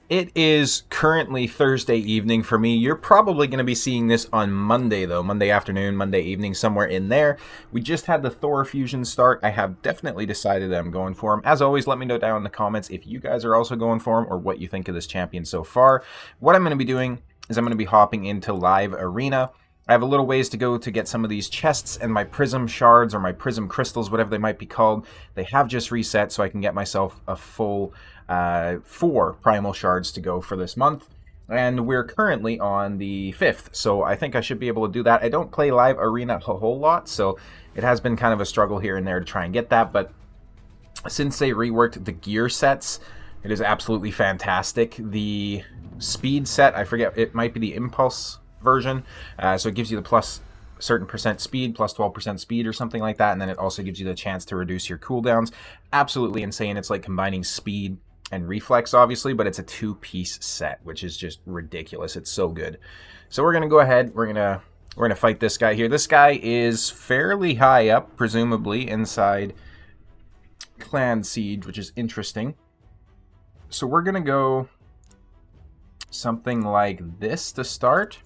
It is currently Thursday evening for me. You're probably going to be seeing this on Monday, though. Monday afternoon, Monday evening, somewhere in there. We just had the Thor fusion start. I have definitely decided that I'm going for him. As always, let me know down in the comments if you guys are also going for him or what you think of this champion so far. What I'm going to be doing is I'm going to be hopping into Live Arena. I have a little ways to go to get some of these chests, and my prism shards or my prism crystals, whatever they might be called, they have just reset, so I can get myself a full 4 primal shards to go for this month. And we're currently on the 5th, so I think I should be able to do that. I don't play Live Arena a whole lot, so it has been kind of a struggle here and there to try and get that, but since they reworked the gear sets, it is absolutely fantastic. The speed set, I forget, it might be the Impulse version, so it gives you the plus certain percent speed, plus 12% speed or something like that, and then it also gives you the chance to reduce your cooldowns. Absolutely insane. It's like combining speed and reflex, obviously, but it's a 2-piece set, which is just ridiculous. It's so good. So we're gonna go ahead, we're gonna fight this guy here. This guy is fairly high up, presumably inside Clan Siege, which is interesting. So we're gonna go something like this to start.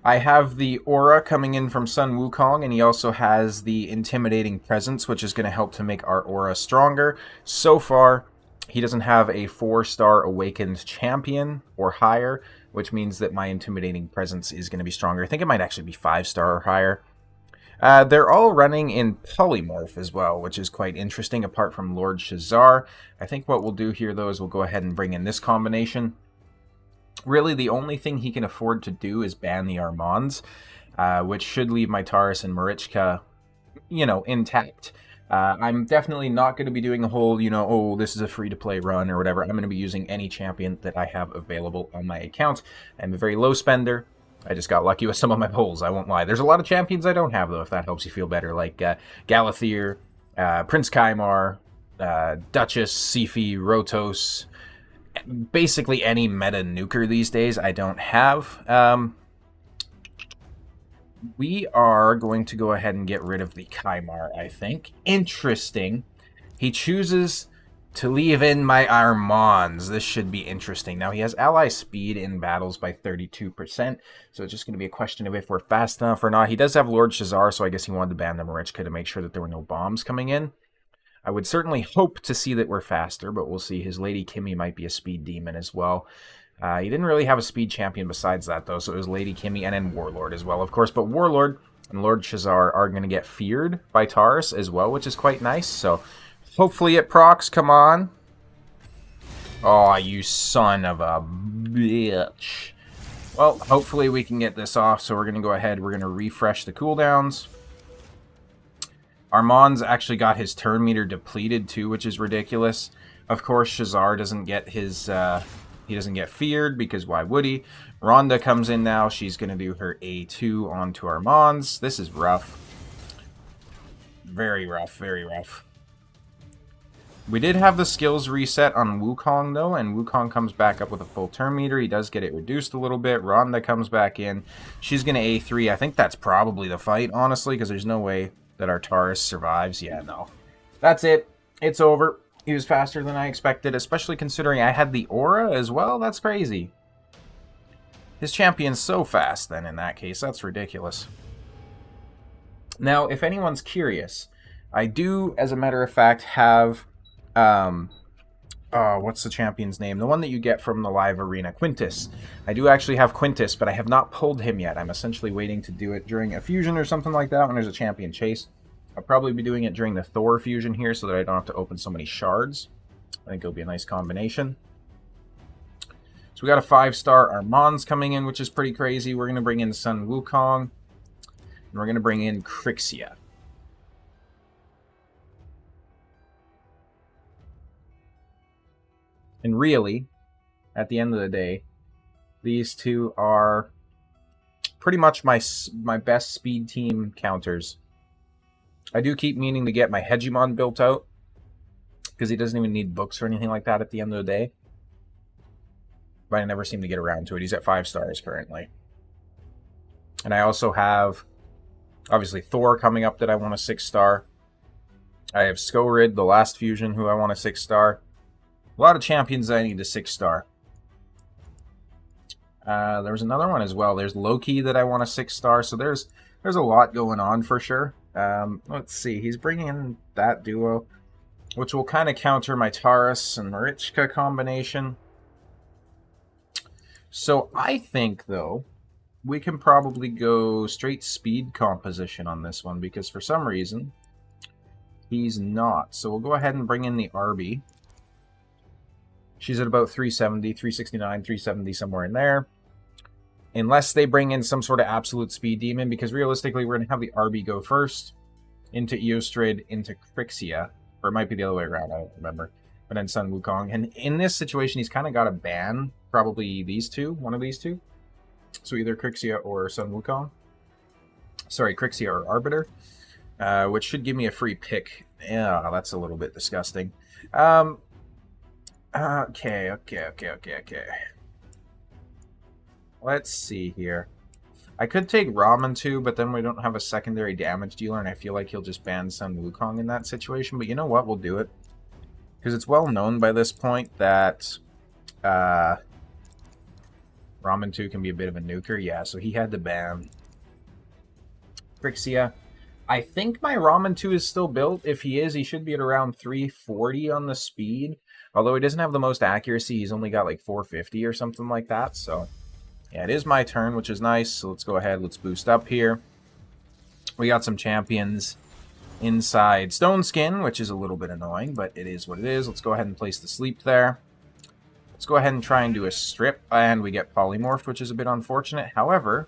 I have the aura coming in from Sun Wukong, and he also has the intimidating presence, which is going to help to make our aura stronger. So far, he doesn't have a 4-star awakened champion or higher, which means that my intimidating presence is going to be stronger. I think it might actually be 5-star or higher. They're all running in polymorph as well, which is quite interesting, apart from Lord Shazar. I think what we'll do here, though, is we'll go ahead and bring in this combination. Really, the only thing he can afford to do is ban the Armands, which should leave my Taurus and Marichka, intact. I'm definitely not going to be doing a whole, oh, this is a free-to-play run or whatever. I'm going to be using any champion that I have available on my account. I'm a very low spender. I just got lucky with some of my pulls, I won't lie. There's a lot of champions I don't have, though, if that helps you feel better, like Galathir, Prince Kaimar, Duchess, Sifi, Rotos. Basically any meta nuker these days I don't have. We are going to go ahead and get rid of the Kaimar, I think. Interesting. He chooses to leave in my Armands. This should be interesting. Now, he has ally speed in battles by 32%, so it's just going to be a question of if we're fast enough or not. He does have Lord Shazar, so I guess he wanted to ban the Marichka to make sure that there were no bombs coming in. I would certainly hope to see that we're faster, but we'll see. His Lady Kimmy might be a speed demon as well. He didn't really have a speed champion besides that, though, so it was Lady Kimmy and then Warlord as well, of course. But Warlord and Lord Shazar are going to get feared by Taurus as well, which is quite nice. So hopefully it procs. Come on. Oh, you son of a bitch. Well, hopefully we can get this off, so we're going to go ahead. We're going to refresh the cooldowns. Armand's actually got his turn meter depleted too, which is ridiculous. Of course, Shazar doesn't get his, he doesn't get feared, because why would he? Rhonda comes in now. She's going to do her A2 onto Armand's. This is rough. Very rough, very rough. We did have the skills reset on Wukong, though, and Wukong comes back up with a full turn meter. He does get it reduced a little bit. Rhonda comes back in. She's going to A3. I think that's probably the fight, honestly, because there's no way that our Taurus survives. Yeah, no. That's it. It's over. He was faster than I expected, especially considering I had the aura as well. That's crazy. His champion's so fast, then, in that case. That's ridiculous. Now, if anyone's curious, I do, as a matter of fact, have... what's the champion's name? The one that you get from the live arena, Quintus. I do actually have Quintus, but I have not pulled him yet. I'm essentially waiting to do it during a fusion or something like that when there's a champion chase. I'll probably be doing it during the Thor fusion here so that I don't have to open so many shards. I think it'll be a nice combination. So we got a 5-star Armands coming in, which is pretty crazy. We're going to bring in Sun Wukong, and we're going to bring in Crixia. And really, at the end of the day, these two are pretty much my best speed team counters. I do keep meaning to get my Hegemon built out, because he doesn't even need books or anything like that at the end of the day. But I never seem to get around to it. He's at 5 stars currently. And I also have, obviously, Thor coming up that I want a 6-star. I have Skorid, the last fusion, who I want a 6-star. A lot of champions that I need a 6-star. There was another one as well. There's Loki that I want a 6-star. So there's a lot going on for sure. Let's see. He's bringing in that duo, which will kind of counter my Taurus and Marichka combination. So I think, though, we can probably go straight speed composition on this one, because for some reason he's not. So we'll go ahead and bring in the Arby. She's at about 370, 369, 370, somewhere in there. Unless they bring in some sort of absolute speed demon, because realistically we're going to have the Arby go first, into Eostrid, into Crixia. Or it might be the other way around, I don't remember. But then Sun Wukong. And in this situation, he's kind of got to ban probably these two, one of these two. So either Crixia or Sun Wukong. Sorry, Crixia or Arbiter. Which should give me a free pick. Yeah, that's a little bit disgusting. Okay. Let's see here. I could take Ramen too, but then we don't have a secondary damage dealer, and I feel like he'll just ban Sun Wukong in that situation. But you know what? We'll do it. Because it's well known by this point that Ramen 2 can be a bit of a nuker. Yeah, so he had to ban Crixia. I think my Ramen 2 is still built. If he is, he should be at around 340 on the speed. Although he doesn't have the most accuracy. He's only got like 450 or something like that. So, yeah, it is my turn, which is nice. So let's go ahead. Let's boost up here. We got some champions inside Stone Skin, which is a little bit annoying, but it is what it is. Let's go ahead and place the sleep there. Let's go ahead and try and do a strip, and we get polymorphed, which is a bit unfortunate. However,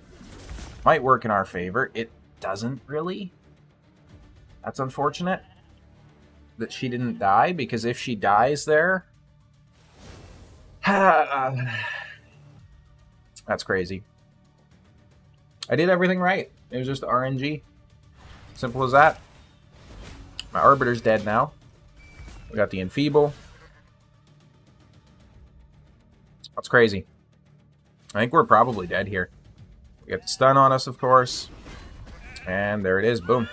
might work in our favor. It doesn't really. That's unfortunate that she didn't die, because if she dies there, that's crazy. I did everything right. It was just RNG. Simple as that. My Arbiter's dead now. We got the Enfeeble. That's crazy. I think we're probably dead here. We got the stun on us, of course. And there it is. Boom.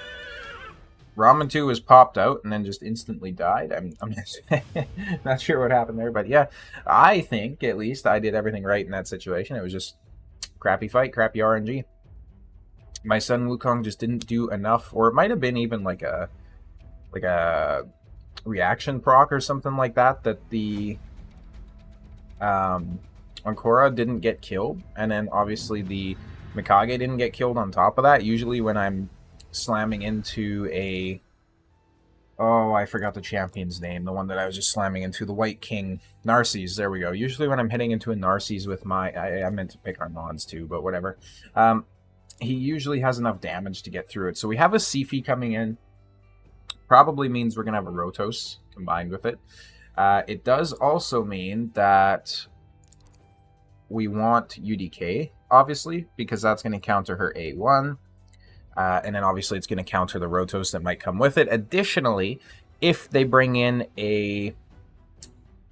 Ramen 2 was popped out and then just instantly died. I'm not sure what happened there. But yeah, I think at least I did everything right in that situation. It was just crappy fight, crappy RNG. My Sun Wukong just didn't do enough. Or it might have been even like a reaction proc or something like that, that the Ankora didn't get killed, and then obviously the Mikage didn't get killed on top of that. Usually when I'm slamming into a... Oh, I forgot the champion's name. The one that I was just slamming into. The White King. Narcisse. There we go. Usually when I'm hitting into a Narcisse with my... I meant to pick our Mons too, but whatever. He usually has enough damage to get through it. So we have a Sifi coming in. Probably means we're going to have a Rotos combined with it. It does also mean that we want UDK, obviously, because that's going to counter her A1. And then obviously it's going to counter the Rotos that might come with it. Additionally, if they bring in a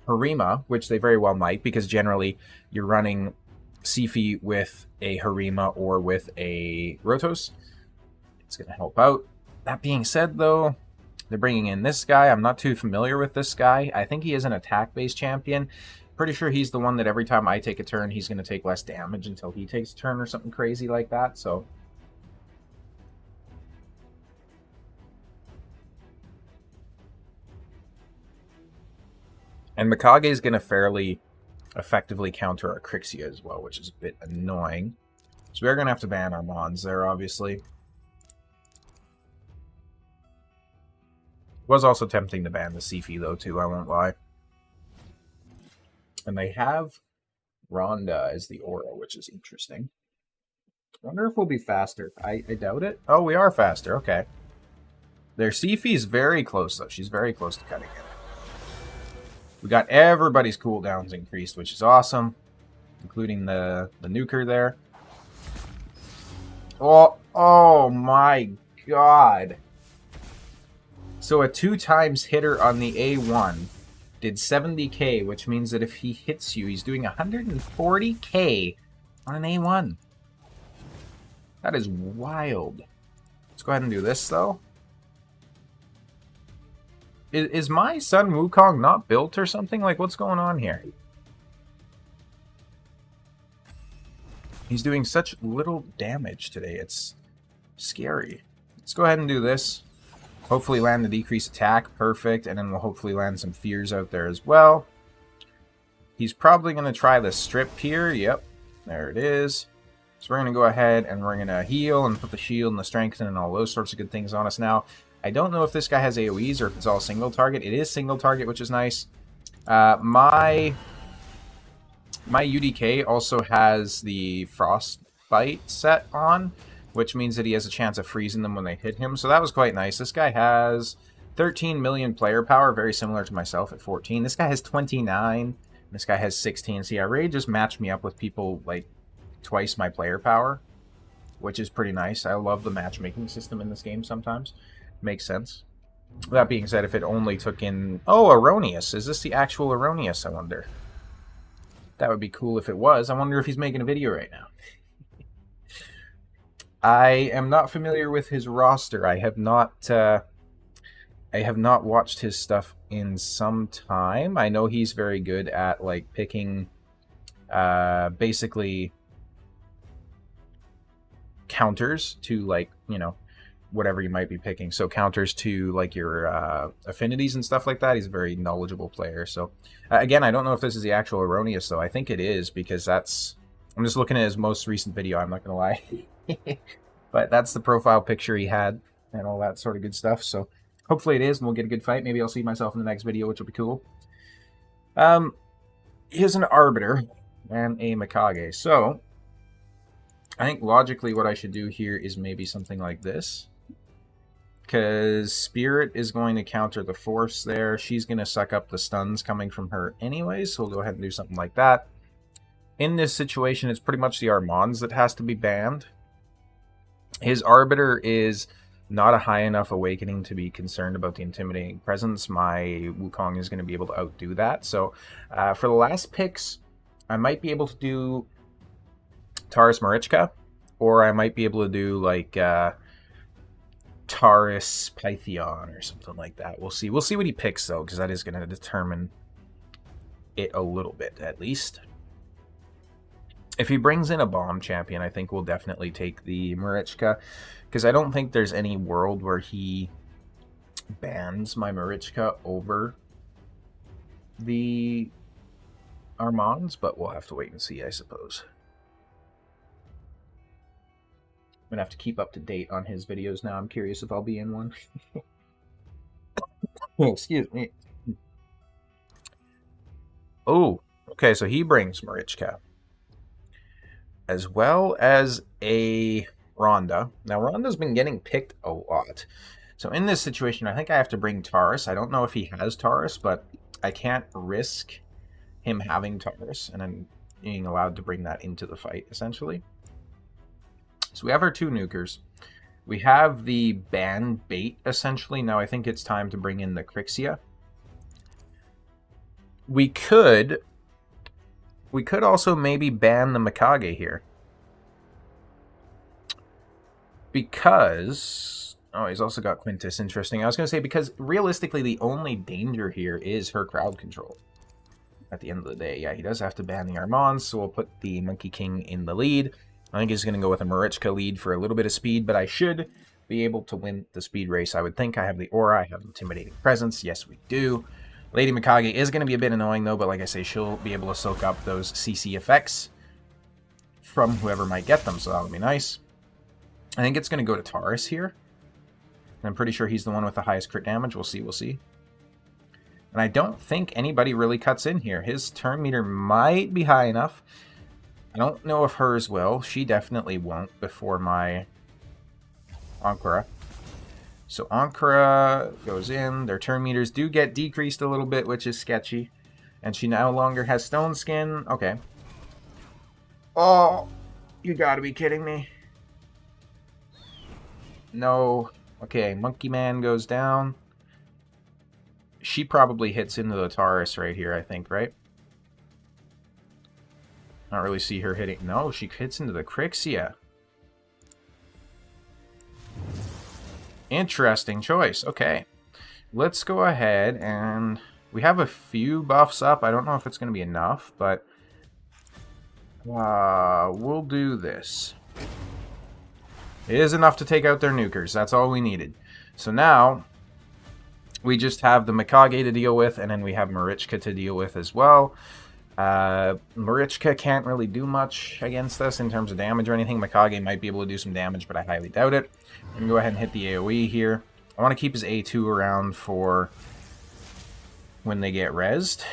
Harima, which they very well might, because generally you're running Sifi with a Harima or with a Rotos, it's going to help out. That being said, though, they're bringing in this guy. I'm not too familiar with this guy. I think he is an attack-based champion. Pretty sure he's the one that every time I take a turn, he's going to take less damage until he takes a turn or something crazy like that. So, and Mikage is going to fairly effectively counter our Crixia as well, which is a bit annoying. So we're going to have to ban our Mons there, obviously. Was also tempting to ban the Sifi, though, too, I won't lie. And they have Rhonda as the aura, which is interesting. I wonder if we'll be faster. I doubt it. Oh, we are faster. Okay. Their Sifi is very close, though. She's very close to cutting it. We got everybody's cooldowns increased, which is awesome. Including the nuker there. Oh my god. So a 2x hitter on the A1 did 70k, which means that if he hits you, he's doing 140k on an A1. That is wild. Let's go ahead and do this, though. Is my Sun Wukong not built or something? Like, what's going on here? He's doing such little damage today. It's scary. Let's go ahead and do this. Hopefully land the decrease attack. Perfect. And then we'll hopefully land some fears out there as well. He's probably going to try the strip here. Yep. There it is. So we're going to go ahead and we're going to heal and put the shield and the strengthen and all those sorts of good things on us now. I don't know if this guy has AoEs or if it's all single target. It is single target, which is nice. My UDK also has the Frostbite set on, which means that he has a chance of freezing them when they hit him. So that was quite nice. This guy has 13 million player power, very similar to myself at 14. This guy has 29. This guy has 16. So yeah, Ray just matched me up with people like twice my player power, which is pretty nice. I love the matchmaking system in this game sometimes. Makes sense. That being said, if it only took in... Oh, Erroneous. Is this the actual Erroneous, I wonder? That would be cool if it was. I wonder if he's making a video right now. I am not familiar with his roster. I have not watched his stuff in some time. I know he's very good at like picking basically counters to like, you know, whatever you might be picking. So counters to like your affinities and stuff like that. He's a very knowledgeable player. So again, I don't know if this is the actual Erroneous though. I think it is because that's... I'm just looking at his most recent video. I'm not going to lie. But that's the profile picture he had and all that sort of good stuff. So hopefully it is and we'll get a good fight. Maybe I'll see myself in the next video, which will be cool. Here's an Arbiter and a Mikage. So I think logically what I should do here is maybe something like this. Because Spirit is going to counter the Force there. She's going to suck up the stuns coming from her anyway, so we'll go ahead and do something like that. In this situation, it's pretty much the Armands that has to be banned. His Arbiter is not a high enough awakening to be concerned about the intimidating presence. My Wukong is going to be able to outdo that. So for the last picks, I might be able to do Taurus Marichka, or I might be able to do like... Taurus Pythion or something like that. We'll see. We'll see what he picks though, because that is going to determine it a little bit at least. If he brings in a bomb champion, I think we'll definitely take the Marichka, because I don't think there's any world where he bans my Marichka over the Armands, but we'll have to wait and see, I suppose. I'm going to have to keep up to date on his videos now. I'm curious if I'll be in one. Excuse me. Oh, okay, so he brings Marichka. As well as a Rhonda. Now, Rhonda's been getting picked a lot. So in this situation, I think I have to bring Taurus. I don't know if he has Taurus, but I can't risk him having Taurus and then being allowed to bring that into the fight, essentially. So we have our two nukers. We have the ban bait, essentially. Now I think it's time to bring in the Crixia. We could also maybe ban the Mikage here. Because... Oh, he's also got Quintus. Interesting. I was going to say, because realistically the only danger here is her crowd control. At the end of the day, yeah, he does have to ban the Armands, so we'll put the Monkey King in the lead. I think he's going to go with a Marichka lead for a little bit of speed, but I should be able to win the speed race. I would think I have the aura, I have intimidating presence. Yes, we do. Lady Mikage is going to be a bit annoying, though, but like I say, she'll be able to soak up those CC effects from whoever might get them, so that'll be nice. I think it's going to go to Taurus here. I'm pretty sure he's the one with the highest crit damage. We'll see, we'll see. And I don't think anybody really cuts in here. His turn meter might be high enough. I don't know if hers will. She definitely won't before my Ankara. So Ankara goes in. Their turn meters do get decreased a little bit, which is sketchy. And she no longer has Stone Skin. Okay. Oh, you gotta be kidding me. No. Okay, Monkey Man goes down. She probably hits into the Taurus right here, I think, right? I don't really see her hitting. No, she hits into the Crixia. Interesting choice. Okay. Let's go ahead and... We have a few buffs up. I don't know if it's going to be enough, but... We'll do this. It is enough to take out their nukers. That's all we needed. So now, we just have the Mikage to deal with, and then we have Marichka to deal with as well. Marichka can't really do much against us in terms of damage or anything. Mikage might be able to do some damage, but I highly doubt it. I'm going to go ahead and hit the AoE here. I want to keep his A2 around for when they get rezzed,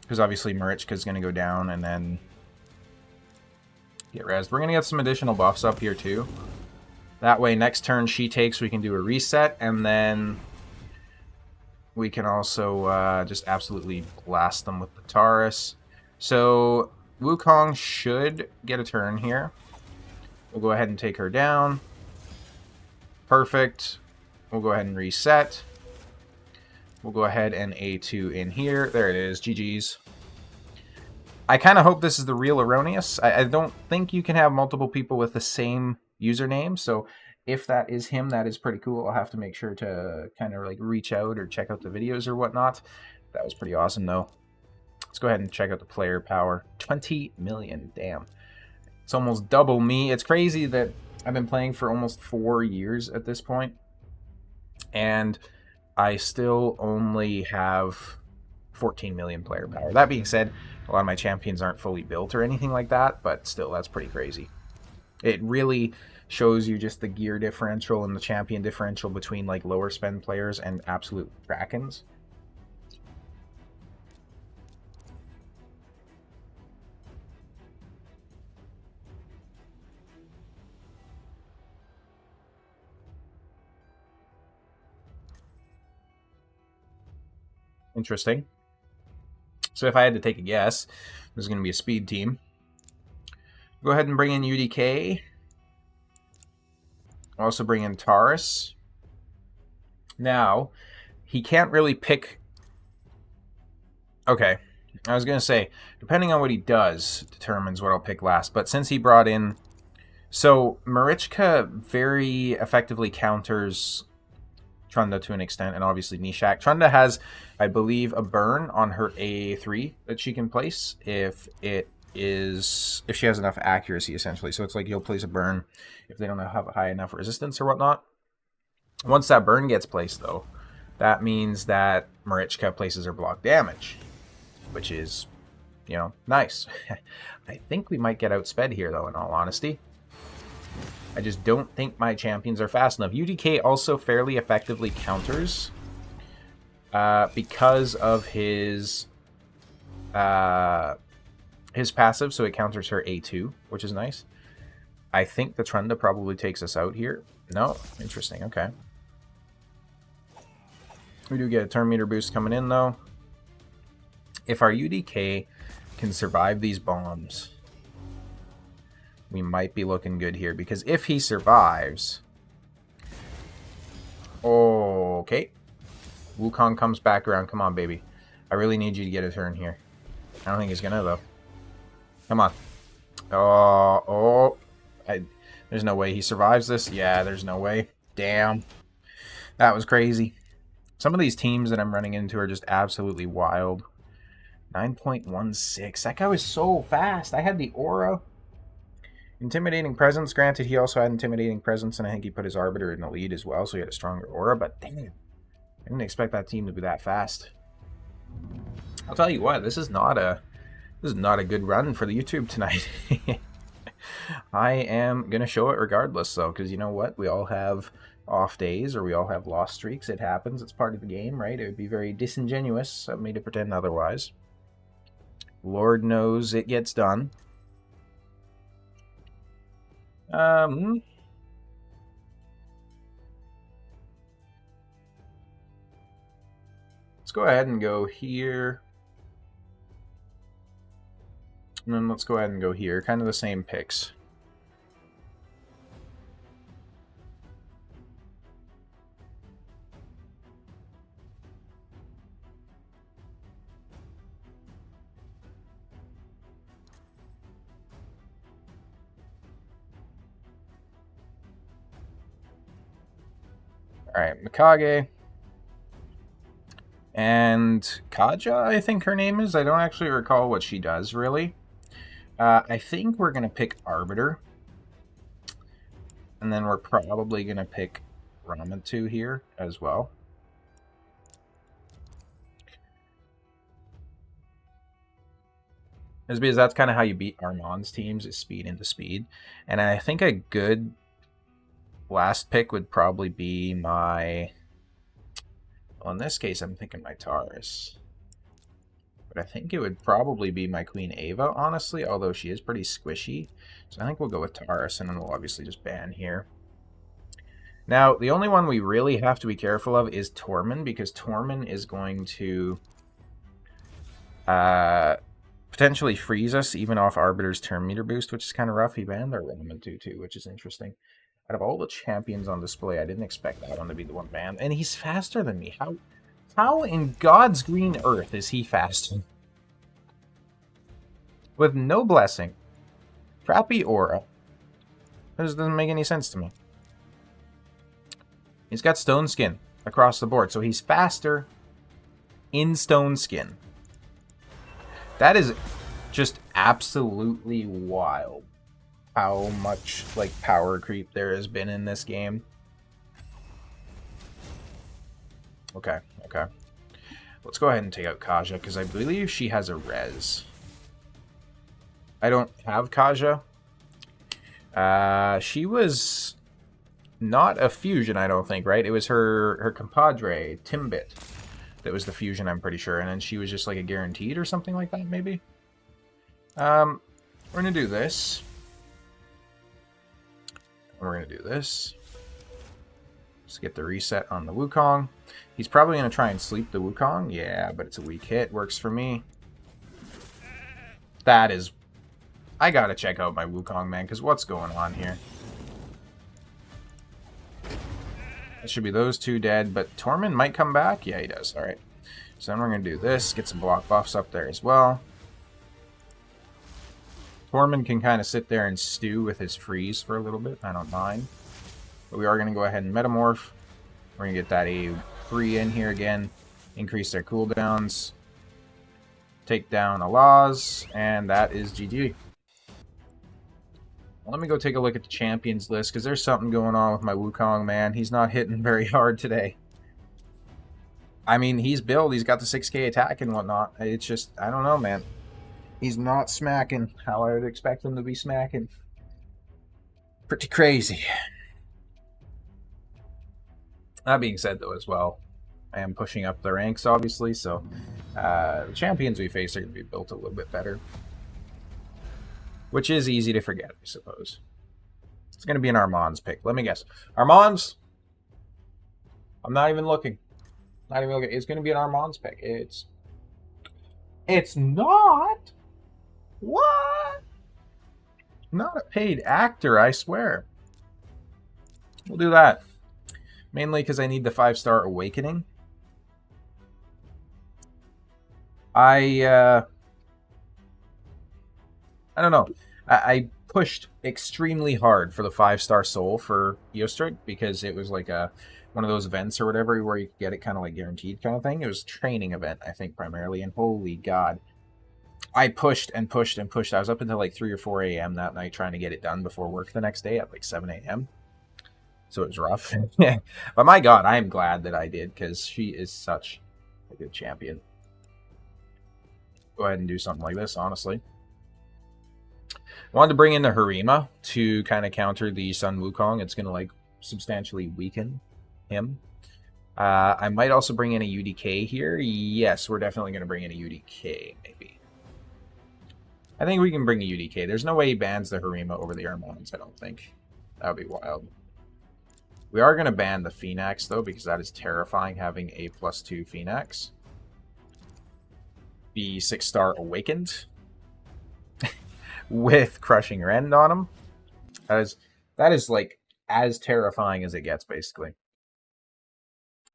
because obviously Marichka is going to go down and then get rezzed. We're going to get some additional buffs up here too. That way, next turn she takes, we can do a reset, and then we can also just absolutely blast them with the Taurus. So, Wukong should get a turn here. We'll go ahead and take her down. Perfect. We'll go ahead and reset. We'll go ahead and A2 in here. There it is. GG's. I kind of hope this is the real Erroneous. I don't think you can have multiple people with the same username, so if that is him, that is pretty cool. I'll have to make sure to kind of like reach out or check out the videos or whatnot. That was pretty awesome, though. Let's go ahead and check out the player power. 20 million, damn. It's almost double me. It's crazy that I've been playing for almost 4 years at this point, and I still only have 14 million player power. That being said, a lot of my champions aren't fully built or anything like that, but still, that's pretty crazy. It really shows you just the gear differential and the champion differential between like lower spend players and absolute krakens. Interesting. So if I had to take a guess, this is going to be a speed team. Go ahead and bring in UDK. Also bring in Taurus. Now, he can't really pick... Okay, I was going to say, depending on what he does, determines what I'll pick last. But since he brought in... So, Marichka very effectively counters Trunda to an extent, and obviously Nishak. Trunda has, I believe, a burn on her A3 that she can place if she has enough accuracy, essentially. So it's like you'll place a burn if they don't have a high enough resistance or whatnot. Once that burn gets placed, though, that means that Marichka places her block damage, which is, you know, nice. I think we might get outsped here, though, in all honesty. I just don't think my champions are fast enough. UDK also fairly effectively counters because of his passive, so it counters her A2, which is nice. I think the Trunda probably takes us out here. No? Interesting, okay. We do get a turn meter boost coming in, though. If our UDK can survive these bombs, we might be looking good here, because if he survives... Okay. Wukong comes back around. Come on, baby. I really need you to get a turn here. I don't think he's gonna, though. Come on. There's no way he survives this. Yeah, there's no way. Damn. That was crazy. Some of these teams that I'm running into are just absolutely wild. 9.16. That guy was so fast. I had the aura. Intimidating presence. Granted, he also had intimidating presence, and I think he put his arbiter in the lead as well, so he had a stronger aura, but damn. I didn't expect that team to be that fast. I'll tell you what, this is not a good run for the YouTube tonight. I am going to show it regardless, though, because you know what? We all have off days, or we all have lost streaks. It happens. It's part of the game, right? It would be very disingenuous of me to pretend otherwise. Lord knows it gets done. Let's go ahead and go here. And then let's go ahead and go here. Kind of the same picks. Alright, Mikage. And Kaja, I think her name is. I don't actually recall what she does, really. I think we're going to pick Arbiter. And then we're probably going to pick Ramatu here as well. Is because that's kind of how you beat Armand's teams, is speed into speed. And I think a good last pick would probably be my... Well, in this case, I'm thinking my Taurus. But I think it would probably be my Queen Ava, honestly, although she is pretty squishy. So I think we'll go with Taurus, and then we'll obviously just ban here. Now, the only one we really have to be careful of is Tormund, because Tormund is going to potentially freeze us, even off Arbiter's turn meter boost, which is kind of rough. He banned our Roman too, which is interesting. Out of all the champions on display, I didn't expect that one to be the one banned. And he's faster than me. How in God's green earth is he faster? With no blessing. Crappy aura. This doesn't make any sense to me. He's got stone skin across the board, so he's faster in stone skin. That is just absolutely wild how much like power creep there has been in this game. Okay. Let's go ahead and take out Kaja, because I believe she has a res. I don't have Kaja. She was not a fusion, I don't think, right? It was her compadre, Timbit, that was the fusion, I'm pretty sure. And then she was just like a guaranteed or something like that, maybe? We're going to do this. We're going to do this. Just get the reset on the Wukong. He's probably going to try and sleep the Wukong. Yeah, but it's a weak hit. Works for me. That is... I gotta check out my Wukong, man, because what's going on here? It should be those two dead, but Tormund might come back? Yeah, he does. Alright. So then we're going to do this. Get some block buffs up there as well. Tormund can kind of sit there and stew with his freeze for a little bit. I don't mind. But we are going to go ahead and metamorph. We're going to get that A3 in here again. Increase their cooldowns. Take down Alaz. And that is GG. Let me go take a look at the champions list, because there's something going on with my Wukong, man. He's not hitting very hard today. I mean, he's built. He's got the 6k attack and whatnot. It's just, I don't know, man. He's not smacking how I would expect him to be smacking. Pretty crazy. That being said, though, as well, I am pushing up the ranks, obviously, so the champions we face are going to be built a little bit better. Which is easy to forget, I suppose. It's going to be an Armand's pick. Let me guess. Armand's? I'm not even looking. Not even looking. It's going to be an Armand's pick. It's not? What? Not a paid actor, I swear. We'll do that. Mainly because I need the 5-star Awakening. I don't know. I pushed extremely hard for the 5-star soul for Eostric, because it was like one of those events or whatever where you could get it kind of like guaranteed kind of thing. It was a training event, I think, primarily, and holy god. I pushed and pushed and pushed. I was up until like 3 or 4 a.m. that night trying to get it done before work the next day at like 7 a.m. So it was rough. But my god, I am glad that I did, because she is such a good champion. Go ahead and do something like this, honestly. I wanted to bring in the Harima to kind of counter the Sun Wukong. It's going to like substantially weaken him. I might also bring in a UDK here. Yes, we're definitely going to bring in a UDK, maybe. I think we can bring a UDK. There's no way he bans the Harima over the Armands, I don't think. That would be wild. We are going to ban the Phoenix, though, because that is terrifying, having a +2 Phoenix. The 6-star Awakened. With Crushing Rend on him. That is like as terrifying as it gets, basically.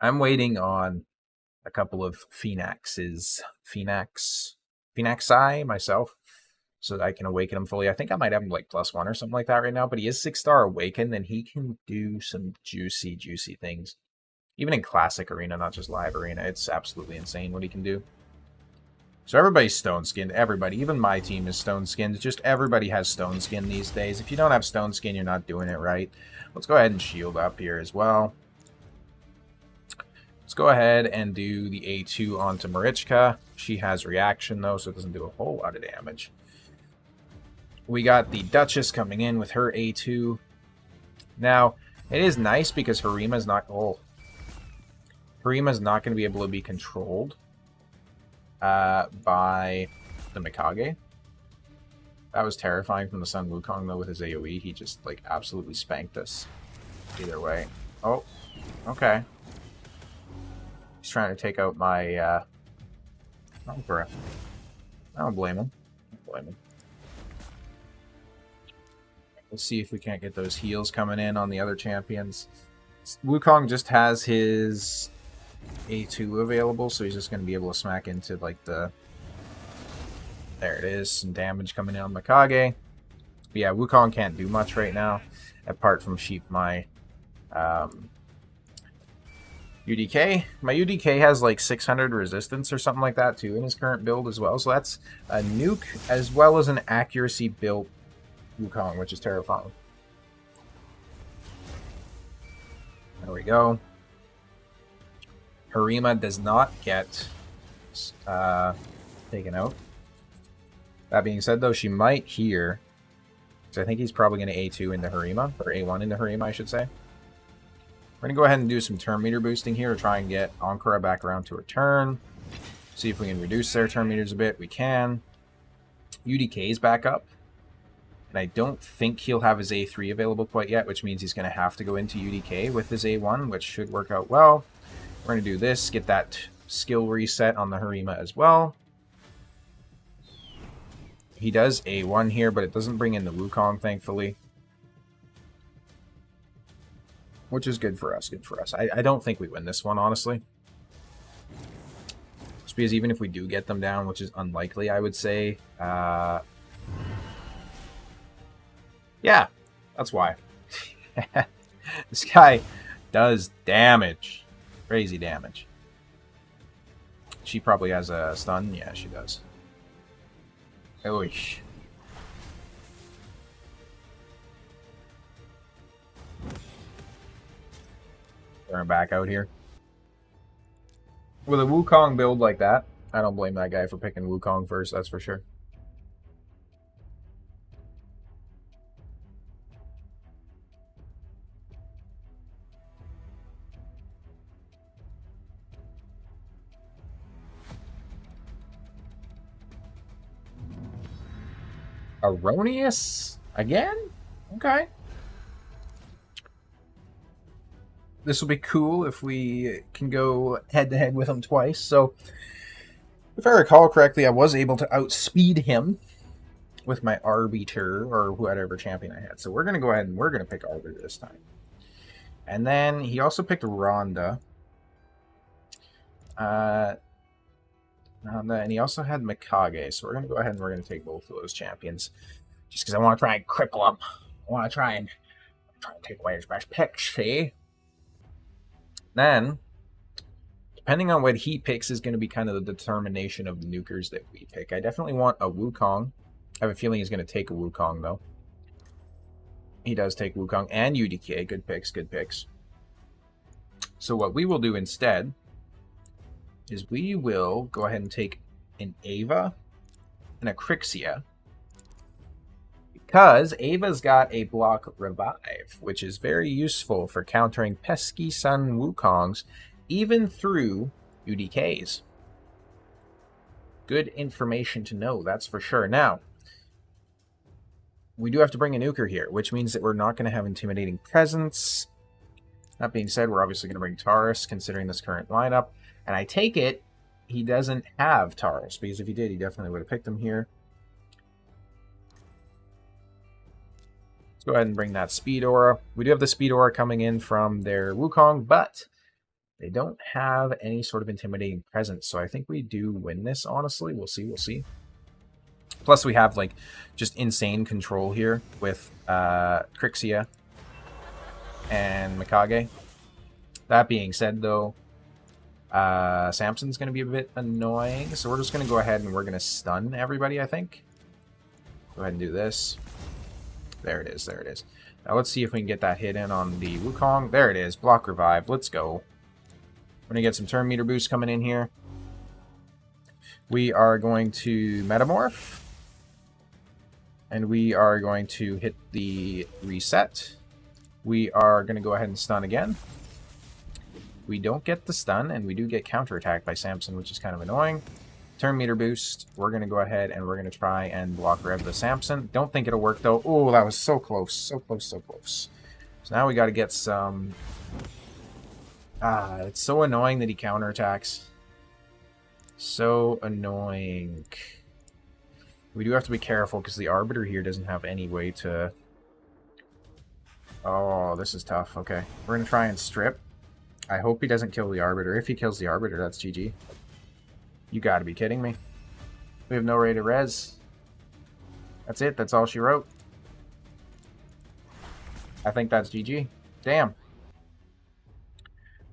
I'm waiting on a couple of Phoenixi myself, so that I can awaken him fully. I think I might have him like +1 or something like that right now, but he is 6-star Awakened, and he can do some juicy things. Even in Classic Arena, not just Live Arena. It's absolutely insane what he can do. So everybody's stone skinned. Everybody, even my team is stone skinned. Just everybody has stone skin these days. If you don't have stone skin, you're not doing it right. Let's go ahead and shield up here as well. Let's go ahead and do the A2 onto Marichka. She has reaction though, so it doesn't do a whole lot of damage. We got the Duchess coming in with her A2. Now, it is nice because Harima's not... Oh. Harima's not going to be able to be controlled by the Mikage. That was terrifying from the Sun Wukong, though, with his AoE. He just, like, absolutely spanked us. Either way. Oh, okay. He's trying to take out my, Emperor. I don't blame him. I don't blame him. Let's see if we can't get those heals coming in on the other champions. Wukong just has his A2 available, so he's just going to be able to smack into, like, the... There it is. Some damage coming in on Mikage. But yeah, Wukong can't do much right now, apart from sheep my UDK. My UDK has, like, 600 resistance or something like that, too, in his current build as well. So that's a nuke, as well as an accuracy built Wukong, which is terrifying. There we go. Harima does not get taken out. That being said, though, she might here. So I think he's probably going to A2 into Harima, or A1 into Harima, I should say. We're going to go ahead and do some turn meter boosting here to try and get Ankara back around to her turn. See if we can reduce their turn meters a bit. We can. UDK's back up. And I don't think he'll have his A3 available quite yet, which means he's going to have to go into UDK with his A1, which should work out well. We're going to do this, get that skill reset on the Harima as well. He does A1 here, but it doesn't bring in the Wukong, thankfully. Which is good for us, good for us. I don't think we win this one, honestly. Just because even if we do get them down, which is unlikely, I would say... yeah, that's why. This guy does damage. Crazy damage. She probably has a stun. Yeah, she does. Oish. Turn back out here. With a Wukong build like that, I don't blame that guy for picking Wukong first, that's for sure. Erroneous? Again? Okay. This will be cool if we can go head-to-head with him twice. So, if I recall correctly, I was able to outspeed him with my Arbiter, or whatever champion I had. So we're going to go ahead and we're going to pick Arbiter this time. And then he also picked Rhonda. And he also had Mikage, so we're going to go ahead and we're going to take both of those champions. Just because I want to try and cripple him. I want to try and take away his best picks, see? Then, depending on what he picks is going to be kind of the determination of the nukers that we pick. I definitely want a Wukong. I have a feeling he's going to take a Wukong, though. He does take Wukong and UDK. Good picks, good picks. So what we will do instead is we will go ahead and take an Ava and a Crixia. Because Ava's got a block revive, which is very useful for countering pesky Sun Wukongs, even through UDKs. Good information to know, that's for sure. Now, we do have to bring a nuker here, which means that we're not going to have Intimidating Presence. That being said, we're obviously going to bring Taurus, considering this current lineup. And I take it he doesn't have Taurus, because if he did, he definitely would have picked him here. Let's go ahead and bring that Speed Aura. We do have the Speed Aura coming in from their Wukong, but they don't have any sort of Intimidating Presence, so I think we do win this, honestly. We'll see, we'll see. Plus, we have, like, just insane control here with Crixia and Mikage. That being said, though, Samson's going to be a bit annoying, so we're just going to go ahead and we're going to stun everybody, I think. Go ahead and do this. There it is, there it is. Now let's see if we can get that hit in on the Wukong. There it is, block revive, let's go. We're going to get some turn meter boost coming in here. We are going to Metamorph. And we are going to hit the reset. We are going to go ahead and stun again. We don't get the stun, and we do get counterattacked by Samson, which is kind of annoying. Turn meter boost. We're going to go ahead and we're going to try and block rev the Samson. Don't think it'll work, though. Oh, that was so close. So close, so close. So now we got to get some... it's so annoying that he counterattacks. So annoying. We do have to be careful because the Arbiter here doesn't have any way to... Oh, this is tough. Okay. We're going to try and strip. I hope he doesn't kill the Arbiter. If he kills the Arbiter, that's GG. You gotta be kidding me. We have no way to res. That's it. That's all she wrote. I think that's GG. Damn.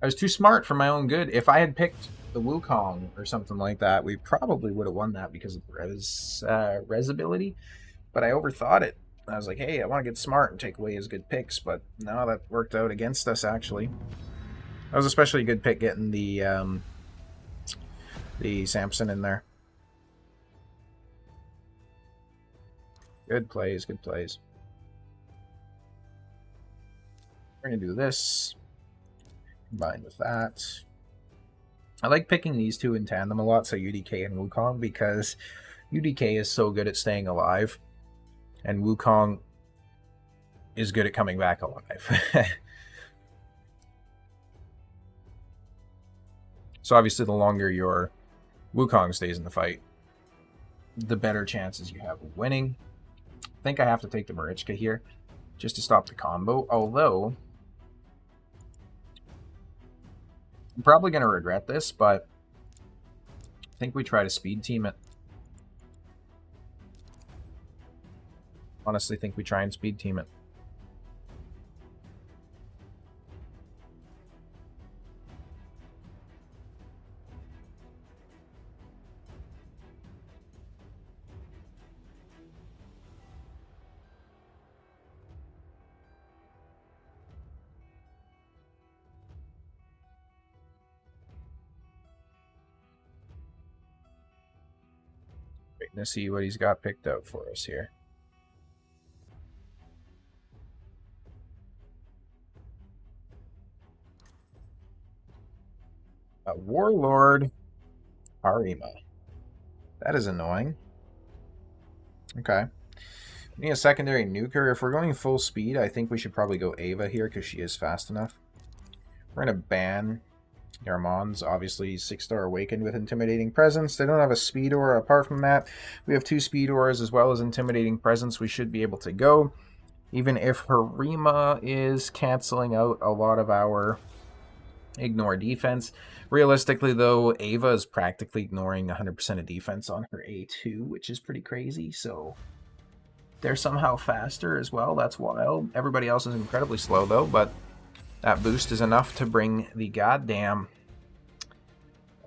I was too smart for my own good. If I had picked the Wukong or something like that, we probably would have won that because of res ability. But I overthought it. I was like, hey, I want to get smart and take away his good picks. But no, that worked out against us, actually. That was especially a good pick getting the Samson in there. Good plays, good plays. We're going to do this. Combined with that. I like picking these two in tandem a lot, so UDK and Wukong, because UDK is so good at staying alive, and Wukong is good at coming back alive. So obviously the longer your Wukong stays in the fight, the better chances you have of winning. I think I have to take the Marichka here, just to stop the combo, although... I'm probably going to regret this, but I think we try to speed team it. Honestly, think we try and speed team it. Waiting to see what he's got picked out for us here. A Warlord Arima. That is annoying. Okay. We need a secondary nuker. If we're going full speed, I think we should probably go Ava here because she is fast enough. We're going to ban Yarmon's, obviously 6-star Awakened with Intimidating Presence. They don't have a Speed Aura. Apart from that, we have 2 Speed Auras as well as Intimidating Presence. We should be able to go. Even if Harima is canceling out a lot of our ignore defense. Realistically, though, Ava is practically ignoring 100% of defense on her A2, which is pretty crazy, so they're somehow faster as well. That's wild. Everybody else is incredibly slow, though, but that boost is enough to bring the goddamn...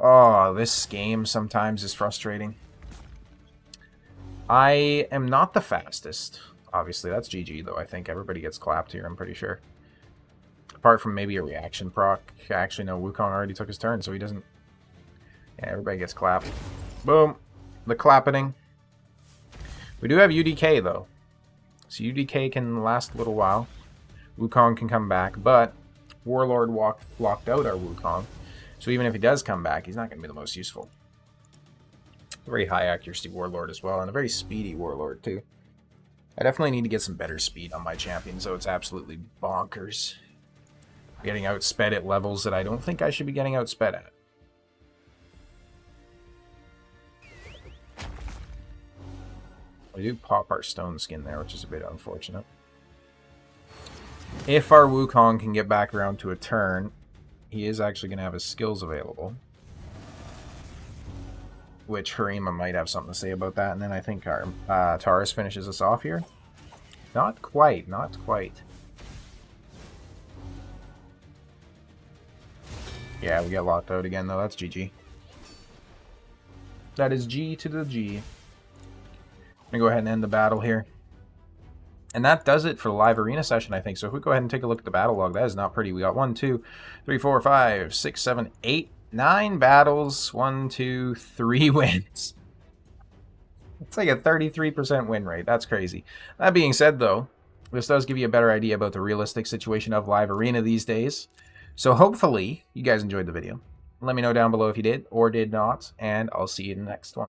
Oh, this game sometimes is frustrating. I am not the fastest. Obviously, that's GG, though. I think everybody gets clapped here, I'm pretty sure. Apart from maybe a reaction proc. Actually, no, Wukong already took his turn, so he doesn't... Yeah, everybody gets clapped. Boom. The clapping. We do have UDK, though. So UDK can last a little while. Wukong can come back, but Warlord locked out our Wukong. So even if he does come back, he's not going to be the most useful. Very high accuracy Warlord as well, and a very speedy Warlord, too. I definitely need to get some better speed on my champion, so it's absolutely bonkers. Getting outsped at levels that I don't think I should be getting outsped at. We do pop our stone skin there, which is a bit unfortunate. If our Wukong can get back around to a turn, he is actually going to have his skills available. Which Harima might have something to say about that, and then I think our Taurus finishes us off here. Not quite, not quite. Yeah, we get locked out again, though. That's GG. That is G to the G. I'm going to go ahead and end the battle here. And that does it for the live arena session, I think. So if we go ahead and take a look at the battle log, that is not pretty. We got 1, 2, 3, 4, 5, 6, 7, 8, 9 battles. 1, 2, 3 wins. It's like a 33% win rate. That's crazy. That being said, though, this does give you a better idea about the realistic situation of live arena these days. So hopefully you guys enjoyed the video. Let me know down below if you did or did not, and I'll see you in the next one.